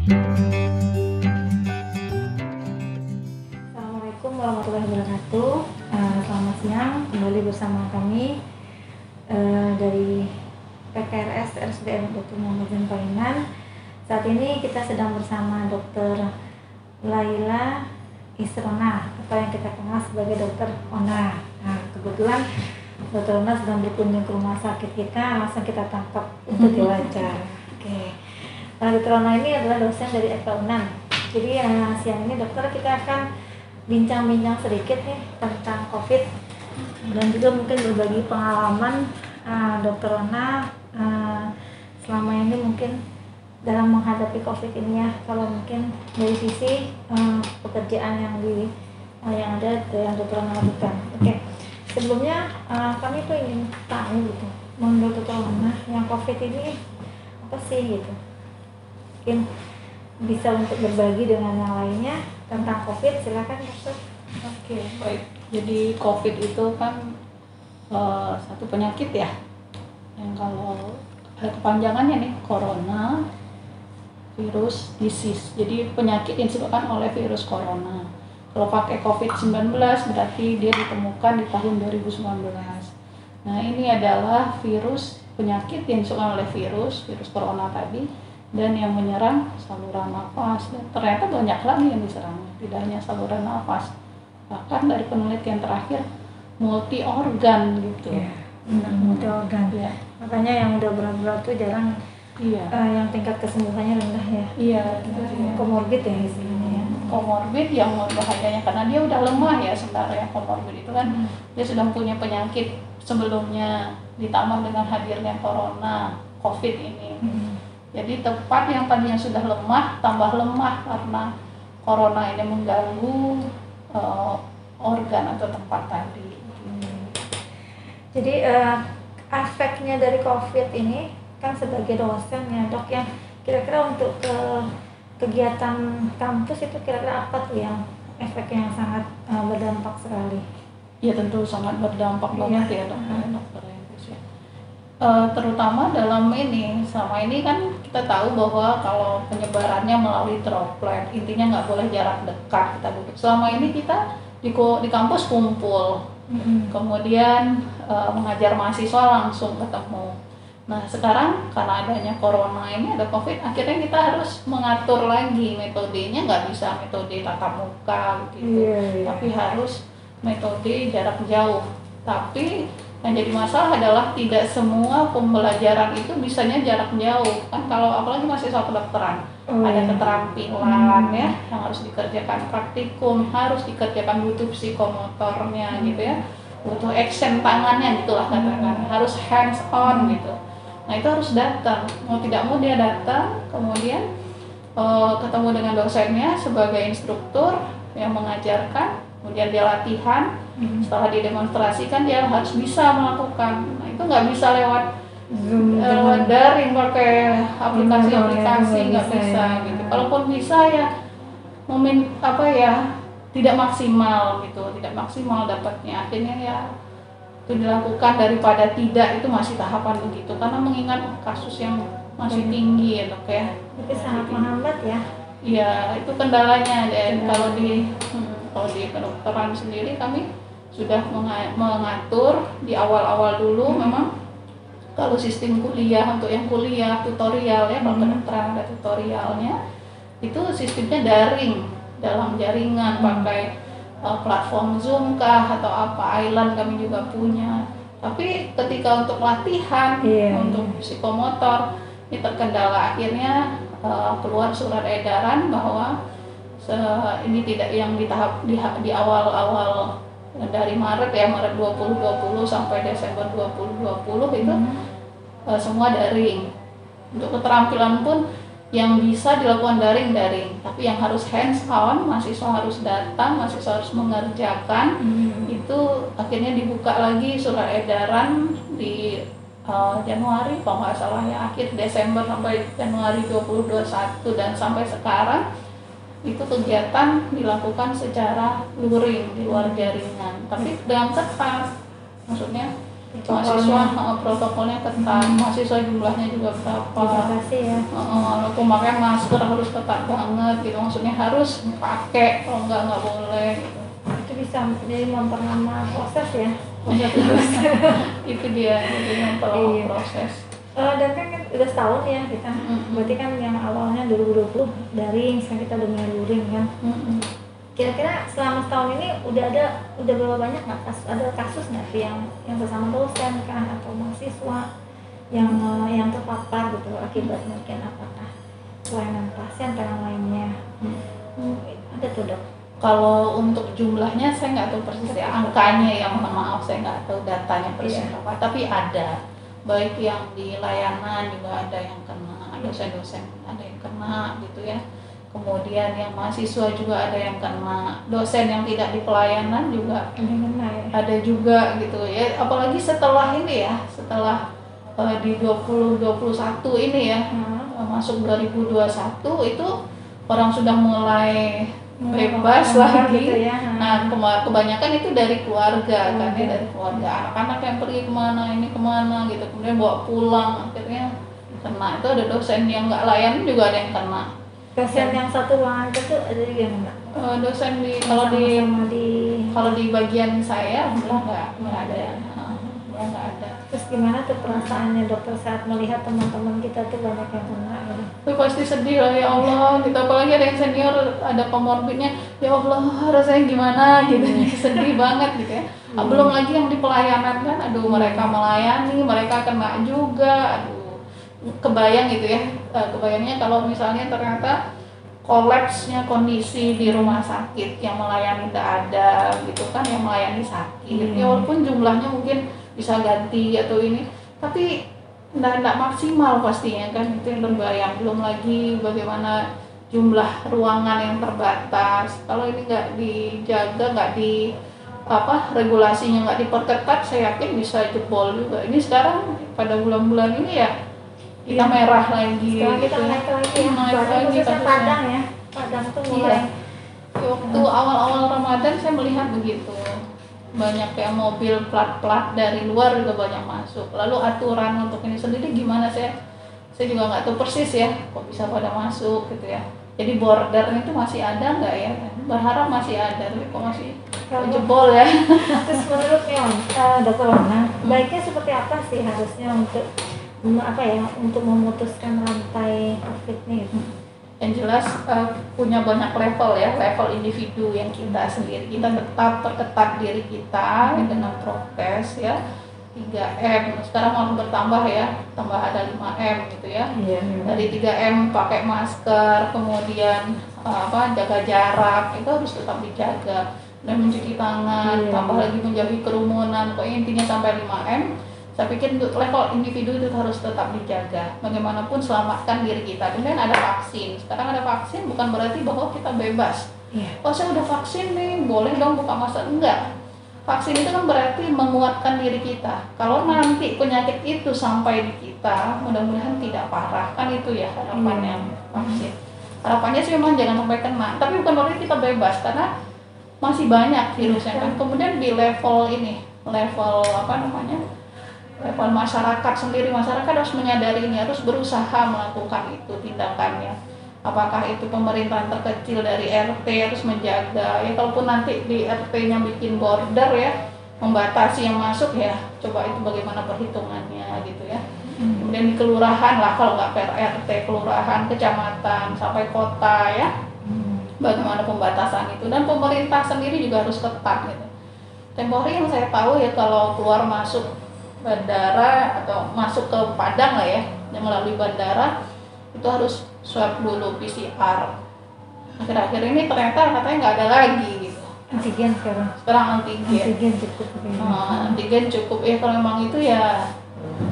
Assalamualaikum warahmatullahi wabarakatuh. Selamat siang, kembali bersama kami dari PKRS RSUD Dr. Muhammad Zain Palimanan. Saat ini kita sedang bersama Dr. Laila Isrona atau yang kita kenal sebagai Dr. Ona. Nah, kebetulan Dr. Ona sedang berkunjung ke rumah sakit kita, langsung kita tangkap untuk diwawancara. Oke. Dr. Ona ini adalah dosen dari FK Unan. Jadi siang ini dokter kita akan bincang-bincang sedikit nih tentang COVID dan juga mungkin berbagi pengalaman Dr. Ona selama ini mungkin dalam menghadapi COVID ini ya. Kalau mungkin dari sisi pekerjaan yang ada yang Dr. Ona lakukan. Oke. Sebelumnya kami tuh ingin tanya gitu, menurut Dr. Ona yang COVID ini apa sih gitu? Mungkin bisa untuk berbagi dengan yang lainnya tentang COVID, silakan dokter. Oke, baik. Jadi COVID itu kan satu penyakit ya, yang kalau ada kepanjangannya nih, corona virus disease. Jadi penyakit yang disebabkan oleh virus corona. Kalau pakai COVID-19 berarti dia ditemukan di tahun 2019. Nah, ini adalah virus penyakit yang disebabkan oleh virus corona tadi, dan yang menyerang saluran nafas. Dan ternyata banyak lagi yang diserangnya, tidak hanya saluran nafas, bahkan dari penelitian terakhir multi organ gitu. Ya, multi organ. Ya. Makanya yang udah berat-berat tuh jarang, Iya. yang tingkat kesembuhannya rendah ya. Iya. Komorbid ya istilahnya ya. Komorbid yang bahayanya karena dia udah lemah ya sebenarnya. Komorbid itu kan dia sudah punya penyakit sebelumnya, ditambah dengan hadirnya corona, COVID ini. Jadi tepat yang tadinya sudah lemah, tambah lemah karena corona ini mengganggu organ atau tempat tadi. Jadi efeknya dari COVID ini kan sebagai dosen ya dok, yang kira-kira untuk kegiatan kampus itu kira-kira apa tuh yang efeknya yang sangat berdampak sekali? Ya tentu sangat berdampak banget ya dokter. Terutama dalam ini, selama ini kan kita tahu bahwa kalau penyebarannya melalui droplet, intinya nggak boleh jarak dekat kita duduk. Selama ini kita di kampus kumpul, kemudian mengajar mahasiswa langsung ketemu. Nah sekarang karena adanya corona ini, ada COVID, akhirnya kita harus mengatur lagi metodenya, nggak bisa metode tatap muka gitu, tapi harus metode jarak jauh. Tapi yang jadi masalah adalah tidak semua pembelajaran itu bisanya jarak jauh kan. Kalau apalagi mahasiswa kedokteran, ada keterampilan ya yang harus dikerjakan, praktikum harus dikerjakan, butuh psikomotornya gitu ya, butuh action tangannya gitulah katakan, harus hands on gitu. Nah itu harus datang, mau tidak mau dia datang, kemudian ketemu dengan dosennya sebagai instruktur yang mengajarkan, kemudian dia latihan. Setelah didemonstrasikan dia harus bisa melakukan. Nah itu nggak bisa lewat Zoom, lewat daring pakai aplikasi nggak bisa gitu. Kalaupun bisa ya tidak maksimal gitu, tidak maksimal dapatnya. Akhirnya ya itu dilakukan daripada tidak, itu masih tahapan begitu karena mengingat kasus yang masih tinggi ya dok ya. Tapi sangat menghambat ya. Iya itu kendalanya. Dan kalau di kedokteran sendiri kami sudah mengatur di awal-awal dulu. Memang kalau sistem kuliah, untuk yang kuliah tutorial ya, kalau kedokteran ada tutorialnya, itu sistemnya daring dalam jaringan, pakai platform Zoom kah atau apa, Island kami juga punya. Tapi ketika untuk latihan, untuk psikomotor ini terkendala. Akhirnya keluar surat edaran bahwa ini tidak yang di awal-awal dari Maret 2020 sampai Desember 2020 itu semua daring. Untuk keterampilan pun yang bisa dilakukan daring, tapi yang harus hands on, mahasiswa harus datang, mahasiswa harus mengerjakan. Itu akhirnya dibuka lagi surat edaran di Januari kalau nggak salah ya, akhir Desember sampai Januari 2021, dan sampai sekarang itu kegiatan dilakukan secara luring di luar jaringan, tapi dengan ketat. Maksudnya mahasiswa protokolnya ketat, mahasiswa jumlahnya juga berapa, dibatasi ya. lalu pemakaian masker harus ketat banget gitu, maksudnya harus pakai, kalau nggak boleh gitu. Itu bisa jadi memperlama proses ya. Itu dia, jadi memperlama Iya. proses. Dan kan udah setahun ya kita, berarti kan yang awalnya 2020 daring, sekarang kita udah mulai luring kan. Kira-kira selama setahun ini udah berapa banyak nggak ada kasus nggak sih yang sesama dosen kan atau mahasiswa yang terpapar gitu akibat mungkin apakah kelainan pasien atau yang lainnya? Ada tuh dok? Kalau untuk jumlahnya saya nggak tahu persis ya, angkanya yang mohon maaf saya nggak tahu datanya persis berapa, tapi ada, baik yang di layanan juga ada yang kena, dosen-dosen ada yang kena gitu ya. Kemudian yang mahasiswa juga ada yang kena, dosen yang tidak di pelayanan juga ada juga gitu ya. Apalagi setelah ini ya, setelah di 2021 ini ya, masuk 2021 itu orang sudah mulai bebas lagi gitu ya. Nah kebanyakan itu dari keluarga kan ya, dari keluarga, anak-anak yang pergi kemana ini kemana gitu, kemudian bawa pulang akhirnya kena. Itu ada dosen yang nggak layan juga ada yang kena. Dosen yang satu ruangan itu ada juga yang enggak? Dosen kalau di bagian saya nggak ada ya, nggak ada. Terus gimana tuh perasaannya dokter saat melihat teman-teman kita tuh banyak yang kena gitu? Pasti sedih lah ya Allah, gitu. Apalagi ada yang senior, ada komorbidnya, ya Allah rasanya gimana gitu, sedih banget gitu ya. Belum lagi yang di pelayanan kan, aduh mereka melayani, mereka kena juga, aduh kebayang gitu ya, kebayangnya kalau misalnya ternyata kolapsnya kondisi di rumah sakit, yang melayani tidak ada gitu kan, yang melayani sakit, ya walaupun jumlahnya mungkin bisa ganti atau ini, tapi tidak maksimal pastinya kan, itu yang terbayang. Belum lagi bagaimana jumlah ruangan yang terbatas, kalau ini nggak dijaga, nggak di regulasinya nggak diperketat, saya yakin bisa jebol juga. Ini sekarang pada bulan-bulan ini ya kita merah lagi. Sekarang kita gitu. naik lagi ya, khususnya Padang ya. Padang tuh mulai. Waktu awal-awal Ramadan saya melihat begitu, banyak kayak mobil plat-plat dari luar juga banyak masuk. Lalu aturan untuk ini sendiri gimana, saya juga nggak tahu persis ya, kok bisa pada masuk gitu ya. Jadi border itu masih ada nggak ya? Berharap masih ada, tapi kok masih jebol ya. Terus menurutnya Dokter Wana, baiknya seperti apa sih harusnya untuk untuk memutuskan rantai COVID ini? Yang jelas punya banyak level ya, level individu yang kita sendiri, kita tetap perketat diri kita dengan prokes ya, 3M, sekarang mau bertambah ya, tambah ada 5M gitu ya. Dari 3M pakai masker, kemudian jaga jarak, itu harus tetap dijaga, dan mencuci tangan, tambah lagi menjauhi kerumunan, pokoknya intinya sampai 5M. Saya pikir untuk level individu itu harus tetap dijaga, bagaimanapun selamatkan diri kita. Kemudian ada vaksin, sekarang ada vaksin bukan berarti bahwa kita bebas. Oh saya udah vaksin nih, boleh dong buka masker, enggak. Vaksin itu kan berarti menguatkan diri kita. Kalau nanti penyakit itu sampai di kita, mudah-mudahan tidak parah, kan itu ya harapannya vaksin. Harapannya sih memang jangan sampai kena, tapi bukan berarti kita bebas, karena masih banyak virusnya kan. Kemudian di level ini, level level masyarakat sendiri, masyarakat harus menyadari ini, harus berusaha melakukan itu tindakannya. Apakah itu pemerintahan terkecil dari RT harus menjaga ya, kalaupun nanti di RT-nya bikin border ya, membatasi yang masuk ya, coba itu bagaimana perhitungannya gitu ya. Kemudian di kelurahan lah, kalau nggak per RT, kelurahan, kecamatan, sampai kota ya, bagaimana pembatasan itu, dan pemerintah sendiri juga harus ketat gitu. Tempo hari yang saya tahu ya, kalau keluar masuk bandara atau masuk ke Padang lah ya, yang melalui bandara itu harus swab dulu PCR. Akhir-akhir ini ternyata katanya nggak ada lagi gitu. Antigen sekarang antigen cukup. Antigen cukup ya, kalau memang itu ya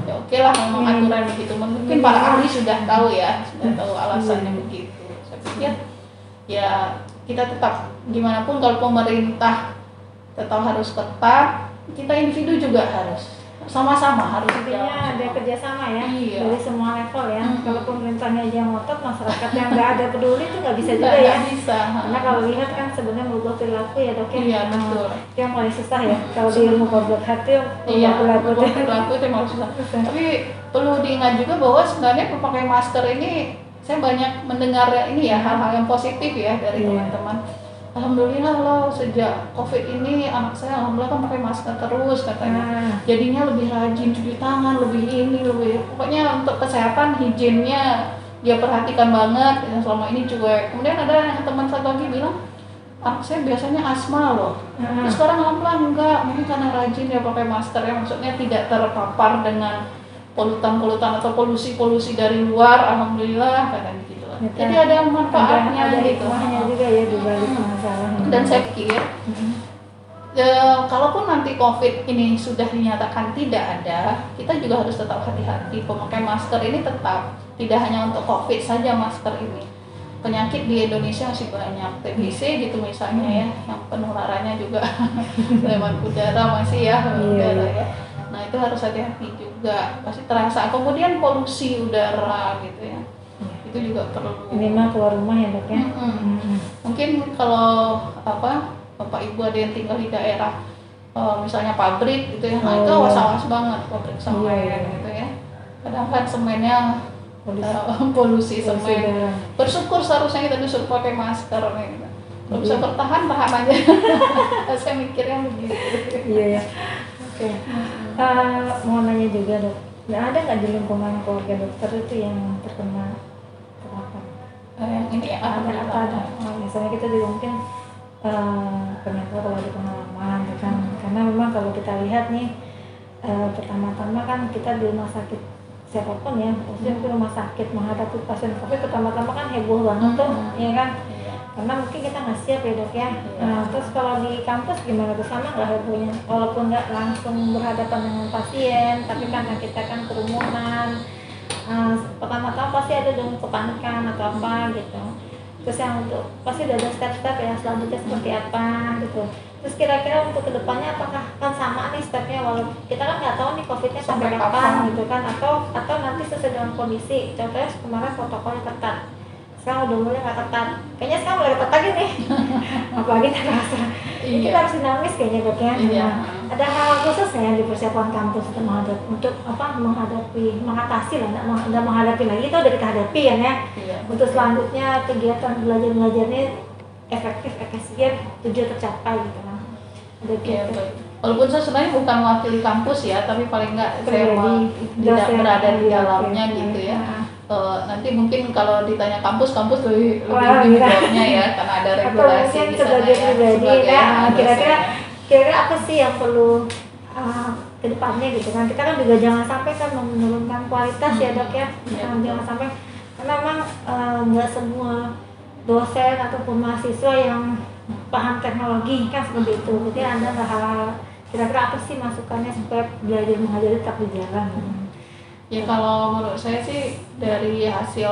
oke lah, memang aturan begitu. Mungkin para ahli sudah tahu ya, sudah tahu alasannya begitu. Saya pikir ya kita tetap gimana pun, kalau pemerintah tetap harus ketat, kita individu juga harus sama-sama harus intinya ada kerjasama ya, Iya. dari semua level ya. Mm-mm. Kalau pemerintahnya aja ngotot, masyarakat yang nggak ada peduli itu nggak bisa juga ya. Nggak bisa. Karena kalau lihat kan sebenarnya merubah perilaku ya dok ya. Iya, betul. Itu yang paling susah ya. Kalau di ilmu goblok hati Iya, merubah perilaku itu. perilaku itu emang susah. Tapi perlu diingat juga bahwa sebenarnya memakai masker ini, saya banyak mendengar ini ya hal-hal yang positif ya dari Iya. teman-teman. Alhamdulillah loh, sejak COVID ini anak saya alhamdulillah kan pakai masker terus katanya. Jadinya lebih rajin cuci tangan, lebih pokoknya untuk kesehatan higiennya dia perhatikan banget. Yang selama ini cuek. Kemudian ada yang teman satu lagi bilang, anak saya biasanya asma loh. Terus sekarang alhamdulillah enggak, mungkin karena rajin dia pakai masker ya, maksudnya tidak terpapar dengan polutan-polutan atau polusi-polusi dari luar, alhamdulillah katanya gitu. Jadi ada manfaatnya ada gitu. hikmahnya juga ya di balik masalahnya. Dan saya pikir kalaupun nanti COVID ini sudah dinyatakan tidak ada, kita juga harus tetap hati-hati. Pemakai masker ini tetap tidak hanya untuk COVID saja masker ini. Penyakit di Indonesia masih banyak, TBC gitu misalnya ya, yang penularannya juga lewat udara masih ya, udara ya. Nah itu harus hati-hati juga, pasti terasa. Kemudian polusi udara gitu ya, itu juga perlu. Minimal keluar rumah ya dok ya. Mungkin kalau Bapak Ibu ada yang tinggal di daerah misalnya pabrik gitu ya, nah itu awas-awas banget pabrik semen gitu ya. Kadang kan semennya polusi semen. Bersyukur seharusnya kita disuruh pakai masker gitu. Kalau bisa bertahan, tahan aja. Saya mikirnya begitu. Iya ya. Oke. Mau nanya juga dok, ada nggak di lingkungan keluarga dokter itu yang terkena terpapar? Yang ini ya, Ada. Misalnya kita juga mungkin ternyata kalau ada pengalaman gitu kan. Karena memang kalau kita lihat nih pertama-tama kan kita di rumah sakit siapapun ya, maksudnya di rumah sakit menghadapi pasien COVID pertama-tama kan heboh banget tuh, ya kan? Karena mungkin kita nggak siap ya dok ya. Terus kalau di kampus gimana tuh, sama nggak hebohnya? Walaupun nggak langsung berhadapan dengan pasien, tapi karena kita kan kerumunan, pertama-tama pasti ada dong kepanikan atau apa gitu. Terus yang untuk pasti ada step-step ya selanjutnya seperti apa gitu. Terus kira-kira untuk kedepannya apakah kan sama nih stepnya, walaupun kita kan nggak tahu nih COVID-nya sampai kapan gitu kan, atau nanti sesuai dengan kondisi. Contohnya kemarin protokolnya ketat, sekarang udah mulai nggak ketat, kayaknya sekarang mulai ketat lagi nih. Apalagi terasa kita harus dinamis kayaknya dok ya. Ada hal khusus nggak yang dipersiapkan kampus untuk mengatasi lah, nggak menghadapi lagi, itu udah kita hadapi ya. Untuk selanjutnya kegiatan belajarnya efektif, efisien, tujuan tercapai gitu kan. Walaupun saya sebenarnya bukan mewakili kampus ya, tapi paling nggak saya tidak berada di dalamnya gitu ya. Nanti mungkin kalau ditanya kampus lebih jawabnya ya, karena ada regulasi di sana ya. Kira-kira apa sih yang perlu ke depannya gitu kan? Kita kan juga jangan sampai kan menurunkan kualitas ya dok ya. Jangan sampai, karena memang nggak semua dosen ataupun mahasiswa yang paham teknologi kan seperti itu. Jadi ada hal kira-kira apa sih masukannya supaya belajar mengajar tetap berjalan? Ya kalau menurut saya sih dari hasil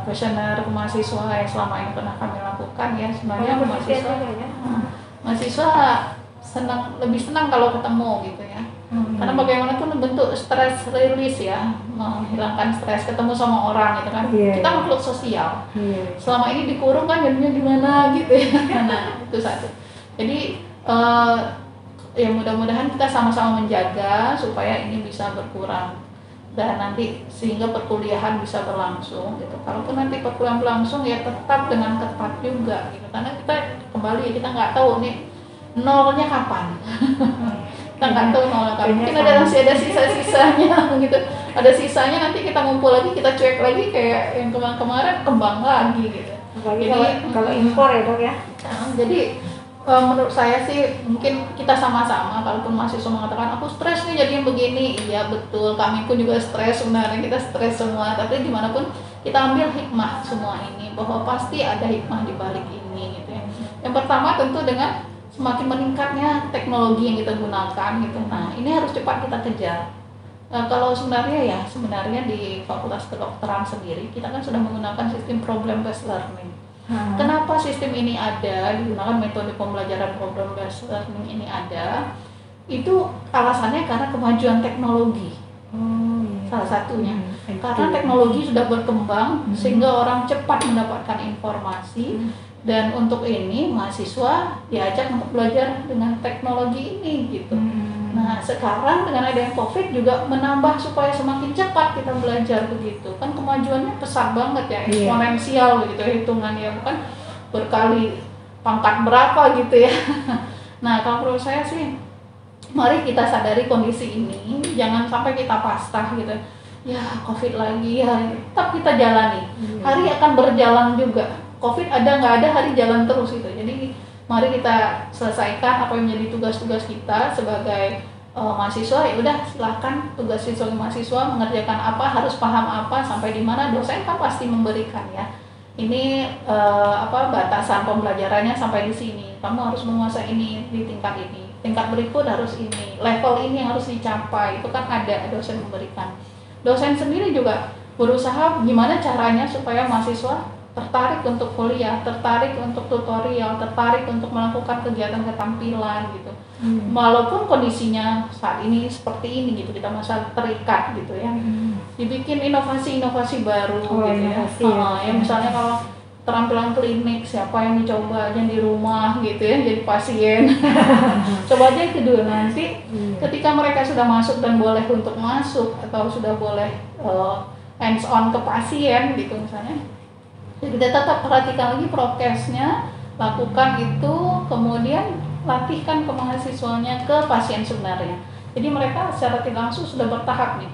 kuesioner mahasiswa yang selama ini pernah kami lakukan ya, sebenarnya mahasiswa lebih senang kalau ketemu gitu ya. Karena bagaimana tuh bentuk stress release ya, menghilangkan stres, ketemu sama orang gitu kan. Kita makhluk sosial. Selama ini dikurung kan jadinya gimana gitu ya. Nah itu satu. Jadi ya mudah-mudahan kita sama-sama menjaga supaya ini bisa berkurang dan nanti sehingga perkuliahan bisa berlangsung gitu. Kalaupun nanti perkuliahan berlangsung ya tetap dengan ketat juga gitu, karena kita nggak tahu nih nolnya kapan. Kita nggak tahu nolnya kapan, mungkin masih ada sisa-sisanya gitu, ada sisanya nanti kita ngumpul lagi, kita cuek lagi kayak yang kemarin kembang lagi gitu. Jadi kalau impor ya dok ya. Jadi menurut saya sih mungkin kita sama-sama, kalaupun mahasiswa mengatakan aku stres nih jadi yang begini, iya betul, kami pun juga stres sebenarnya, kita stres semua, tapi gimana pun kita ambil hikmah semua ini, bahwa pasti ada hikmah di balik ini gitu ya. Yang pertama tentu dengan semakin meningkatnya teknologi yang kita gunakan gitu, nah ini harus cepat kita kejar. Kalau sebenarnya di Fakultas Kedokteran sendiri kita kan sudah menggunakan sistem problem based learning. Kenapa sistem ini ada, digunakan metode pembelajaran problem based learning ini ada? Itu alasannya karena kemajuan teknologi. Oh, iya. Salah satunya. Itu. Karena teknologi sudah berkembang sehingga orang cepat mendapatkan informasi. Dan untuk ini mahasiswa diajak untuk belajar dengan teknologi ini gitu. Nah sekarang dengan adanya COVID juga menambah supaya semakin cepat kita belajar begitu. Kan kemajuannya pesat banget ya, eksponensial gitu hitungannya, bukan berkali pangkat berapa gitu ya. Nah kalau menurut saya sih, mari kita sadari kondisi ini, jangan sampai kita pasrah gitu. Ya COVID lagi ya, tetap kita jalani. Hari akan berjalan juga. COVID ada nggak ada, hari jalan terus gitu. Jadi mari kita selesaikan apa yang menjadi tugas-tugas kita sebagai mahasiswa. Ya udah silahkan tugas siswa mahasiswa mengerjakan apa, harus paham apa, sampai di mana dosen kan pasti memberikan ya. Ini batasan pembelajarannya sampai di sini. Kamu harus menguasai ini di tingkat ini. Tingkat berikut harus ini. Level ini yang harus dicapai. Itu kan ada dosen memberikan. Dosen sendiri juga berusaha gimana caranya supaya mahasiswa tertarik untuk kuliah, tertarik untuk tutorial, tertarik untuk melakukan kegiatan keterampilan gitu. Walaupun kondisinya saat ini seperti ini gitu, kita masih terikat gitu ya. Dibikin inovasi-inovasi baru gitu ya. Ya misalnya kalau keterampilan klinik, siapa yang dicoba aja di rumah gitu ya, jadi pasien. Coba aja itu dulu, nanti ketika mereka sudah masuk dan boleh untuk masuk atau sudah boleh hands on ke pasien gitu misalnya. Jadi kita tetap perhatikan lagi prokesnya, lakukan itu, kemudian latihkan ke mahasiswanya, ke pasien sebenarnya. Jadi mereka secara tidak langsung sudah bertahap nih,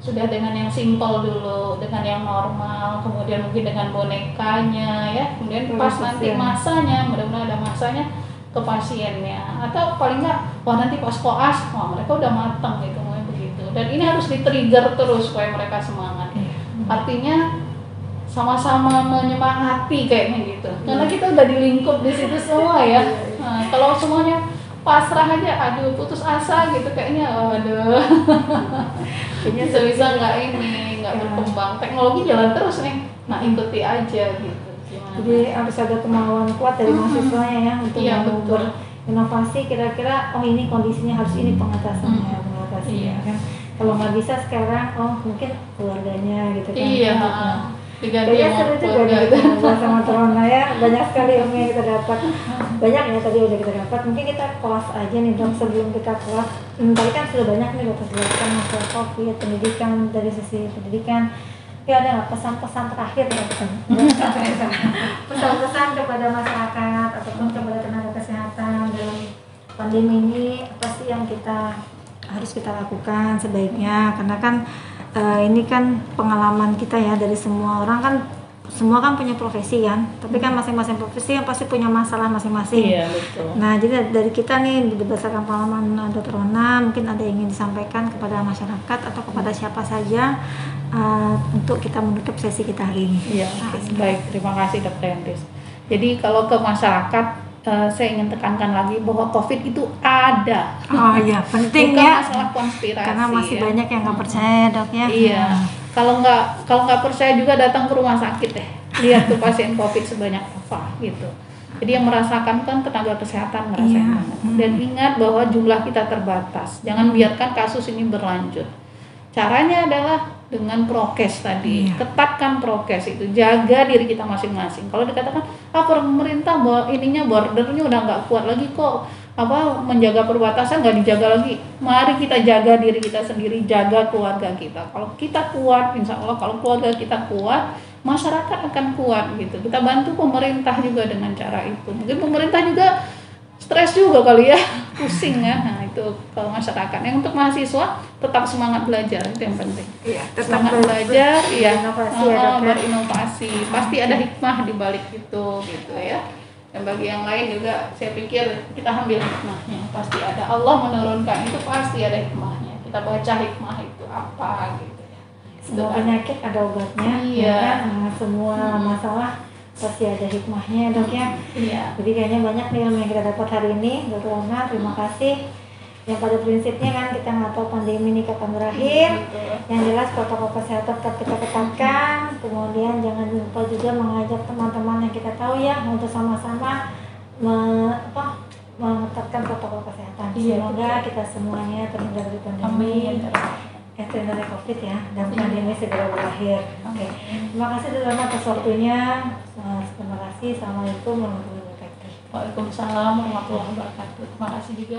sudah dengan yang simpel dulu, dengan yang normal, kemudian mungkin dengan bonekanya ya, kemudian pas nanti masanya, mudah-mudahan ada masanya ke pasiennya, atau paling nggak, wah nanti pas koas, wah mereka udah matang gitu, begitu. Dan ini harus di-trigger terus supaya mereka semangat. Artinya sama-sama menyemangati kayaknya gitu, karena kita udah dilingkup di situ semua ya. Nah, kalau semuanya pasrah aja, aduh putus asa gitu kayaknya, aduh bisa nggak berkembang. Teknologi jalan terus nih, nah ikuti aja gitu. Jadi harus ada kemauan kuat dari mahasiswanya ya untuk berinovasi. Kira-kira ini kondisinya harus ini pengatasinya. Kan kalau nggak bisa sekarang, mungkin keluarganya gitu kan. Kayaknya seru juga gitu sama Trona ya, banyak sekali ilmu yang kita dapat. Banyak ya tadi udah kita dapat, mungkin kita kelas aja nih Dok, sebelum kita kelas. Tadi kan sudah banyak nih Dokter jelaskan masalah COVID, pendidikan, dari sisi pendidikan. Ya ada nggak pesan-pesan terakhir ya, pesan-pesan kepada masyarakat ataupun kepada tenaga kesehatan dalam pandemi ini, apa sih yang harus kita lakukan sebaiknya, karena kan ini kan pengalaman kita ya, dari semua orang kan, semua kan punya profesi kan, tapi kan masing-masing profesi yang pasti punya masalah masing-masing. Iya, betul. Nah jadi dari kita nih berdasarkan pengalaman Dr. Rona, mungkin ada yang ingin disampaikan kepada masyarakat atau kepada siapa saja untuk kita menutup sesi kita hari ini. Iya, baik, terima kasih Dr. Yantis. Jadi kalau ke masyarakat, saya ingin tekankan lagi bahwa COVID itu ada. Oh iya, penting bukan ya. Masalah konspirasi. Karena masih banyak yang nggak percaya Dok ya. Iya. Kalau nggak percaya juga datang ke rumah sakit deh. Lihat tuh pasien COVID sebanyak apa gitu. Jadi yang merasakan kan tenaga kesehatan ngerasain banget. Dan ingat bahwa jumlah kita terbatas. Jangan biarkan kasus ini berlanjut. Caranya adalah dengan prokes tadi, ketatkan prokes itu, jaga diri kita masing-masing. Kalau dikatakan pemerintah bordernya udah nggak kuat lagi kok, menjaga perbatasan nggak dijaga lagi. Mari kita jaga diri kita sendiri, jaga keluarga kita. Kalau kita kuat, insya Allah kalau keluarga kita kuat, masyarakat akan kuat gitu. Kita bantu pemerintah juga dengan cara itu. Mungkin pemerintah juga stres juga kali ya, pusing ya. Nah itu kalau masyarakat. Yang untuk mahasiswa tetap semangat belajar, itu yang penting. Iya, semangat belajar, berinovasi. Pasti ada hikmah di balik itu gitu ya. Dan bagi yang lain juga saya pikir kita ambil hikmahnya, pasti ada. Allah menurunkan itu pasti ada hikmahnya. Kita baca hikmah itu apa gitu ya. Semua penyakit ada obatnya. Iya. Ya kan? Semua masalah pasti ada hikmahnya Dok ya. Iya. Jadi kayaknya banyak nih yang kita dapat hari ini, Dr. Rona, terima kasih. Yang pada prinsipnya kan kita nggak tahu pandemi ini kapan berakhir. Yang jelas protokol kesehatan tetap kita ketatkan. Kemudian jangan lupa juga mengajak teman-teman yang kita tahu ya untuk sama-sama mengetatkan protokol kesehatan. Iya, Semoga betul. kita semuanya terhindar dari pandemi, Amin. terhindar dari COVID ya, dan Iya. pandemi segera berakhir. Oke, terima kasih Dulana atas waktunya. Terima kasih. Assalamualaikum warahmatullahi wabarakatuh. Waalaikumsalam warahmatullahi wabarakatuh. Terima kasih juga.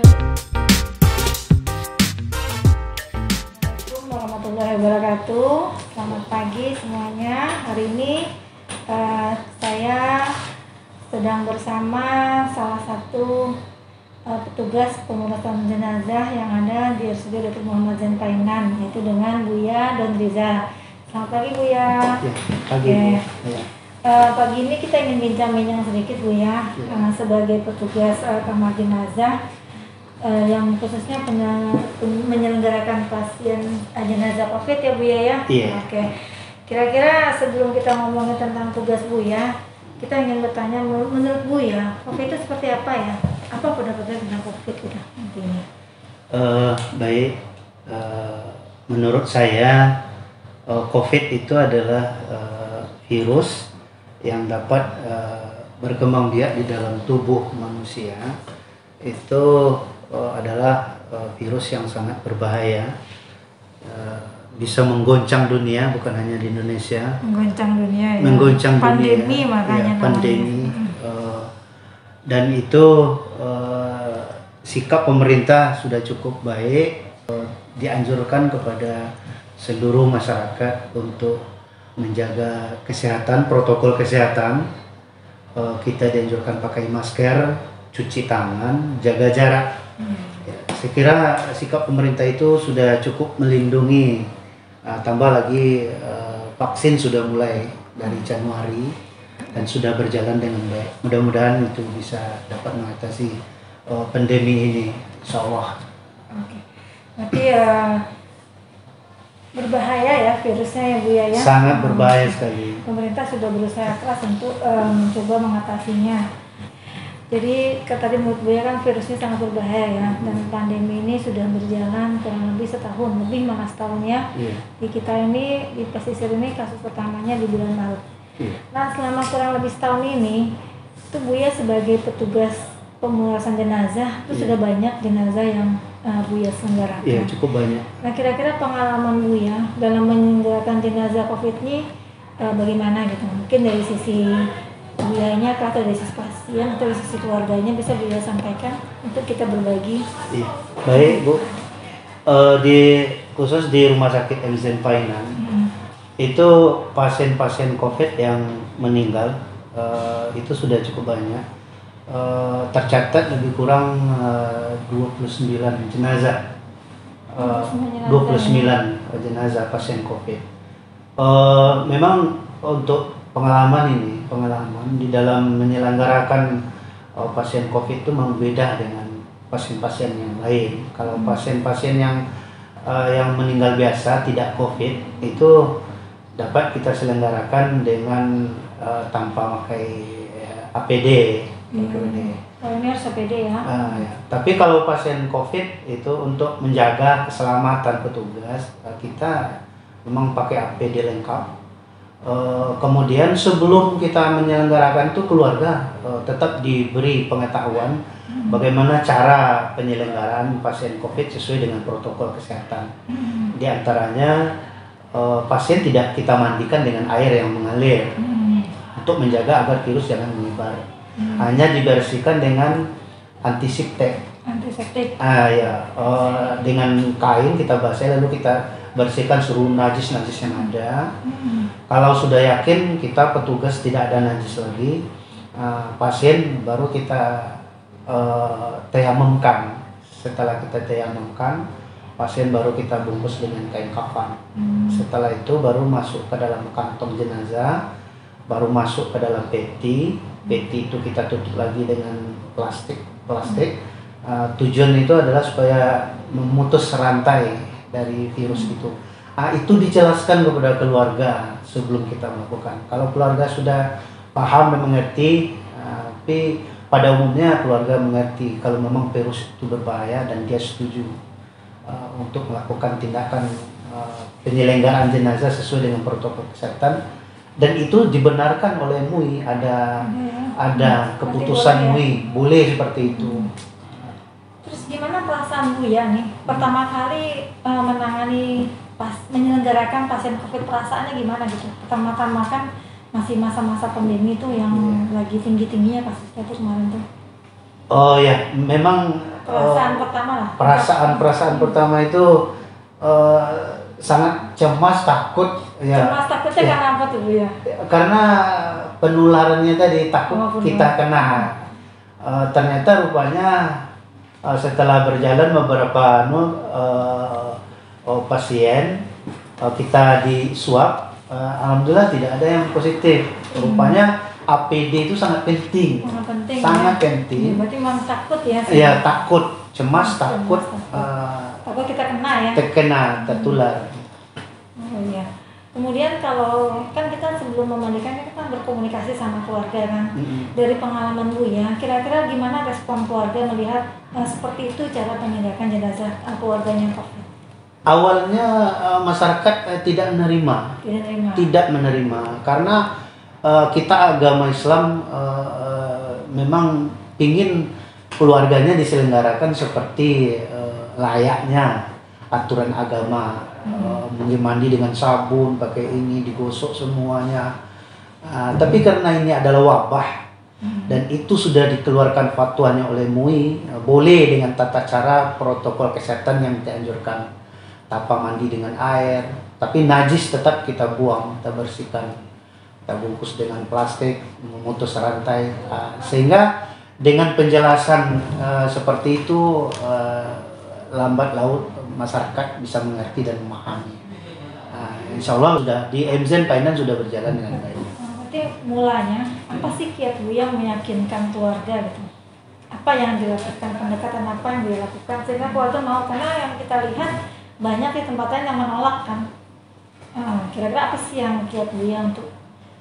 Assalamualaikum warahmatullahi wabarakatuh. Selamat pagi semuanya. Hari ini saya sedang bersama salah satu petugas pengurasan jenazah yang ada di RSUD Dr. Muhammad Zain Painan, yaitu dengan Buya Don Riza. Selamat pagi Buya. Ya, pagi. Oke. Ya. Pagi ini kita ingin bincang-bincang sedikit Buya, sebagai petugas kamar jenazah yang khususnya menyelenggarakan pasien jenazah COVID ya Buya ya. Iya. Oke. Kira-kira sebelum kita ngomongin tentang tugas Buya, kita ingin bertanya menurut Buya, COVID itu seperti apa ya? Apa pendapatnya tentang COVID udah intinya? Baik. Menurut saya COVID itu adalah virus yang dapat berkembang biak di dalam tubuh manusia. Itu adalah virus yang sangat berbahaya. Bisa menggoncang dunia, bukan hanya di Indonesia. Menggoncang dunia ya. Menggoncang pandemi dunia. makanya Ya, pandemi. namanya. Dan itu sikap pemerintah sudah cukup baik. Dianjurkan kepada seluruh masyarakat untuk menjaga kesehatan, protokol kesehatan. Kita dianjurkan pakai masker, cuci tangan, jaga jarak. Ya, saya kira sikap pemerintah itu sudah cukup melindungi. Tambah lagi vaksin sudah mulai dari Januari dan sudah berjalan dengan baik. Mudah-mudahan itu bisa dapat mengatasi pandemi ini, insya Allah. Oke. Berarti berbahaya ya virusnya ya Bu ya? Sangat berbahaya sekali. Pemerintah sudah berusaha keras untuk mencoba mengatasinya. Jadi tadi menurut Buya kan virusnya sangat berbahaya ya, dan pandemi ini sudah berjalan kurang lebih setahun, lebih malah setahun ya. Iya. Di kita ini, di pesisir ini kasus pertamanya di bulan Maret. Iya. Nah selama kurang lebih setahun ini, itu Buya sebagai petugas pemulasan jenazah, itu Iya. sudah banyak jenazah yang Buya selenggarakan. Iya, cukup banyak. Nah kira-kira pengalaman Buya dalam menyelenggarakan jenazah COVID ini bagaimana gitu? Mungkin dari sisi Buyanya atau dari sisi pasien atau dari sisi keluarganya bisa Buya sampaikan untuk kita berbagi. Iya. Baik Bu, khusus di Rumah Sakit M. Zain Painan itu pasien-pasien COVID yang meninggal itu sudah cukup banyak. Tercatat lebih kurang 29 jenazah. 29 jenazah pasien COVID. Memang untuk pengalaman di dalam menyelenggarakan pasien COVID itu memang beda dengan pasien-pasien yang lain. Kalau pasien-pasien yang meninggal biasa tidak COVID itu dapat kita selenggarakan dengan tanpa pakai APD. Kalau ini harus APD ya. Ya. Tapi kalau pasien COVID itu untuk menjaga keselamatan petugas, kita memang pakai APD lengkap. Kemudian sebelum kita menyelenggarakan itu keluarga tetap diberi pengetahuan bagaimana cara penyelenggaraan pasien COVID sesuai dengan protokol kesehatan. Di antaranya pasien tidak kita mandikan dengan air yang mengalir untuk menjaga agar virus jangan menyebar. Hanya dibersihkan dengan antiseptik. Ya, dengan kain kita basahi lalu kita bersihkan seluruh najis-najis yang ada. Kalau sudah yakin kita petugas tidak ada najis lagi, pasien baru kita tayamumkan. Setelah kita tayamumkan, pasien baru kita bungkus dengan kain kafan. Setelah itu baru masuk ke dalam kantong jenazah, baru masuk ke dalam peti. Peti itu kita tutup lagi dengan plastik. Tujuan itu adalah supaya memutus rantai dari virus itu. Itu dijelaskan kepada keluarga sebelum kita melakukan. Kalau keluarga sudah paham dan mengerti, tapi pada umumnya keluarga mengerti kalau memang virus itu berbahaya dan dia setuju untuk melakukan tindakan penyelenggaraan jenazah sesuai dengan protokol kesehatan. dan itu dibenarkan oleh MUI, ada keputusan Berarti MUI boleh seperti itu. Terus gimana perasaan Buya nih pertama kali menangani menyelenggarakan pasien COVID, perasaannya gimana gitu? Pertama-tama kan masih masa-masa pandemi tuh yang lagi tinggi-tingginya kasusnya tuh kemarin tuh. Oh ya, memang Perasaan pertama lah. perasaan pertama itu sangat cemas, takut ya. Cemas takutnya karena apa tuh Bu ya? Karena penularannya tadi, takut kita kena. Ternyata rupanya setelah berjalan beberapa pasien, kita di swab, alhamdulillah tidak ada yang positif. Rupanya APD itu sangat penting. Sangat penting. Berarti memang takut ya? Iya, takut, cemas, takut. Takut kita kena ya? Tertular. Oh iya. Kemudian kalau kan kita sebelum memandikan kita kan berkomunikasi sama keluarga kan. Dari pengalaman Bu ya, kira-kira gimana respon keluarga melihat seperti itu cara penyediakan jenazah keluarganya COVID? Awalnya masyarakat tidak menerima karena kita agama Islam memang ingin keluarganya diselenggarakan seperti layaknya aturan agama, mandi dengan sabun, pakai ini, digosok semuanya. Tapi karena ini adalah wabah dan itu sudah dikeluarkan fatwanya oleh MUI, boleh dengan tata cara protokol kesehatan yang dianjurkan, tanpa mandi dengan air, tapi najis tetap kita buang, kita bersihkan. Kita bungkus dengan plastik, memutus rantai, sehingga dengan penjelasan seperti itu lambat laut masyarakat bisa mengerti dan memahami. Insya Allah sudah di MZen Painan sudah berjalan dengan baik. Berarti mulanya apa sih kiat Bu yang meyakinkan keluarga gitu? Apa yang dilakukan, pendekatan apa yang dilakukan sehingga keluarga mau? Karena yang kita lihat banyak di tempat lain yang menolak kan. Kira-kira apa sih yang kiat Bu yang untuk?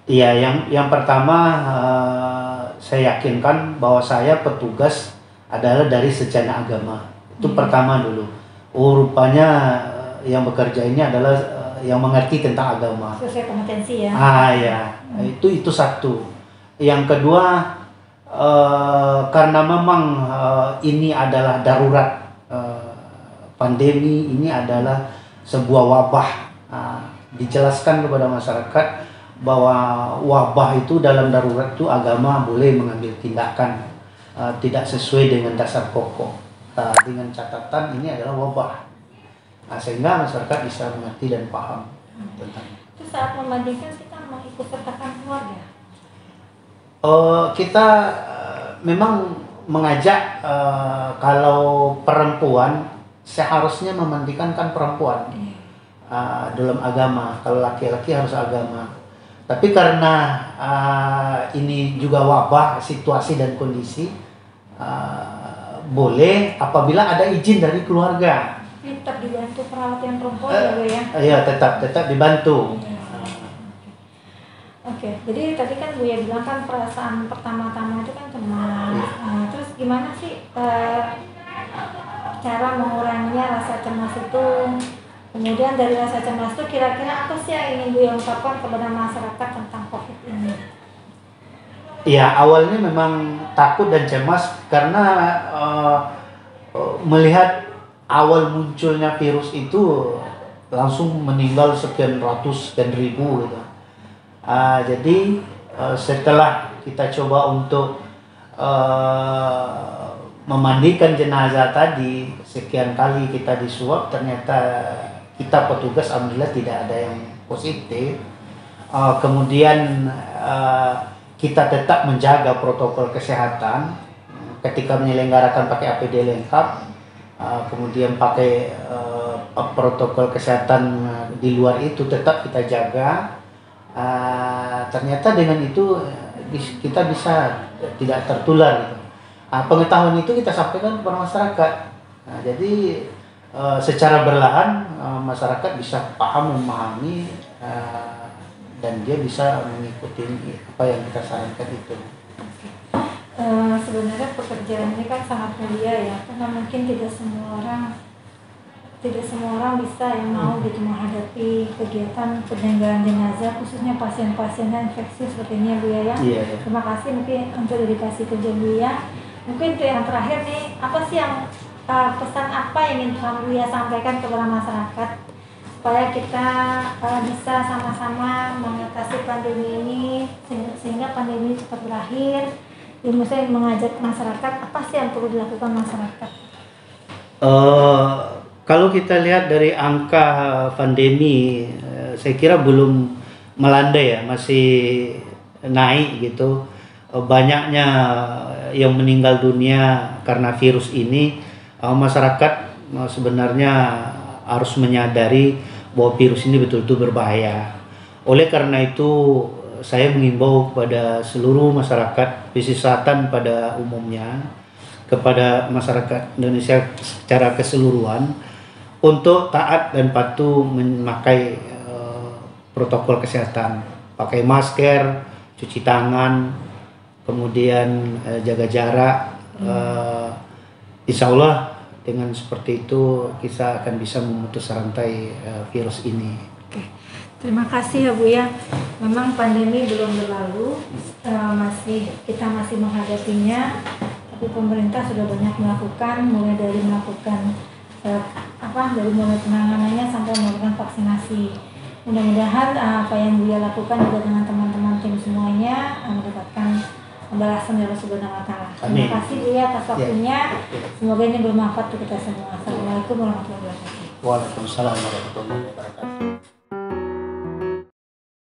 Iya, yang pertama saya yakinkan bahwa saya petugas adalah dari secara agama. Itu pertama dulu. Rupanya yang bekerja ini adalah yang mengerti tentang agama. Sesuai kompetensi ya. Ya, itu satu. Yang kedua, karena memang ini adalah darurat, pandemi ini adalah sebuah wabah. Dijelaskan kepada masyarakat bahwa wabah itu dalam darurat itu agama boleh mengambil tindakan tidak sesuai dengan dasar pokok, dengan catatan ini adalah wabah, sehingga masyarakat bisa mengerti dan paham tentang itu. Saat membandingkan kita mau ikut sertakan keluarga, kita memang mengajak kalau perempuan seharusnya memandikan kan perempuan dalam agama, kalau laki-laki harus agama. Tapi karena ini juga wabah, situasi dan kondisi, boleh apabila ada izin dari keluarga. Tetap dibantu perawat yang perempuan ya? Iya, tetap dibantu. Oke, jadi tadi kan Bu ya bilang kan perasaan pertama-tama itu kan cemas. Terus gimana sih cara menguranginya rasa cemas itu? Kemudian dari rasa cemas itu kira-kira apa sih yang ingin Bu yang ungkapkan kepada masyarakat tentang COVID ini? Ya, awalnya memang takut dan cemas karena melihat awal munculnya virus itu langsung meninggal sekian ratus dan ribu gitu. Jadi setelah kita coba untuk memandikan jenazah tadi, sekian kali kita disuap, ternyata kita petugas alhamdulillah tidak ada yang positif. Kemudian kita tetap menjaga protokol kesehatan ketika menyelenggarakan pakai APD lengkap, kemudian pakai protokol kesehatan di luar itu tetap kita jaga. Ternyata dengan itu kita bisa tidak tertular gitu. Pengetahuan itu kita sampaikan kepada masyarakat. Jadi secara berlahan masyarakat bisa paham, memahami, dan dia bisa mengikuti apa yang kita sarankan itu. Sebenarnya pekerjaan ini kan sangat mulia ya, karena mungkin tidak semua orang tidak semua orang bisa yang mau gitu menghadapi kegiatan penyelenggaraan jenazah, khususnya pasien-pasien infeksi seperti ini ya Bu ya. Iya, iya. Terima kasih mungkin untuk dedikasi kerja Bu ya. Mungkin untuk yang terakhir nih, apa sih yang pesan apa yang ingin Bu ya sampaikan kepada masyarakat supaya kita bisa sama-sama mengatasi pandemi ini sehingga pandemi ini cepat berakhir. Ibu saya mengajak masyarakat, apa sih yang perlu dilakukan masyarakat? Kalau kita lihat dari angka pandemi, saya kira belum melandai ya, masih naik gitu. Banyaknya yang meninggal dunia karena virus ini, masyarakat sebenarnya harus menyadari bahwa virus ini betul-betul berbahaya. Oleh karena itu, saya mengimbau kepada seluruh masyarakat pesisir selatan pada umumnya, kepada masyarakat Indonesia secara keseluruhan, untuk taat dan patuh memakai protokol kesehatan, pakai masker, cuci tangan, kemudian jaga jarak. Insya Allah dengan seperti itu kita akan bisa memutus rantai virus ini. Oke. Terima kasih ya Bu ya. Memang pandemi belum berlalu, kita masih menghadapinya, tapi pemerintah sudah banyak melakukan, mulai dari melakukan dari mulai penanganannya sampai melakukan vaksinasi. Mudah-mudahan apa yang Bu ya lakukan juga dengan teman-teman tim semuanya mendapatkan balasan dari Allah Subhanahu wa Ta'ala. Terima kasih Bu ya atas waktunya. Semoga ini bermanfaat untuk kita semua. Assalamualaikum warahmatullahi wabarakatuh. Waalaikumsalam warahmatullahi wabarakatuh.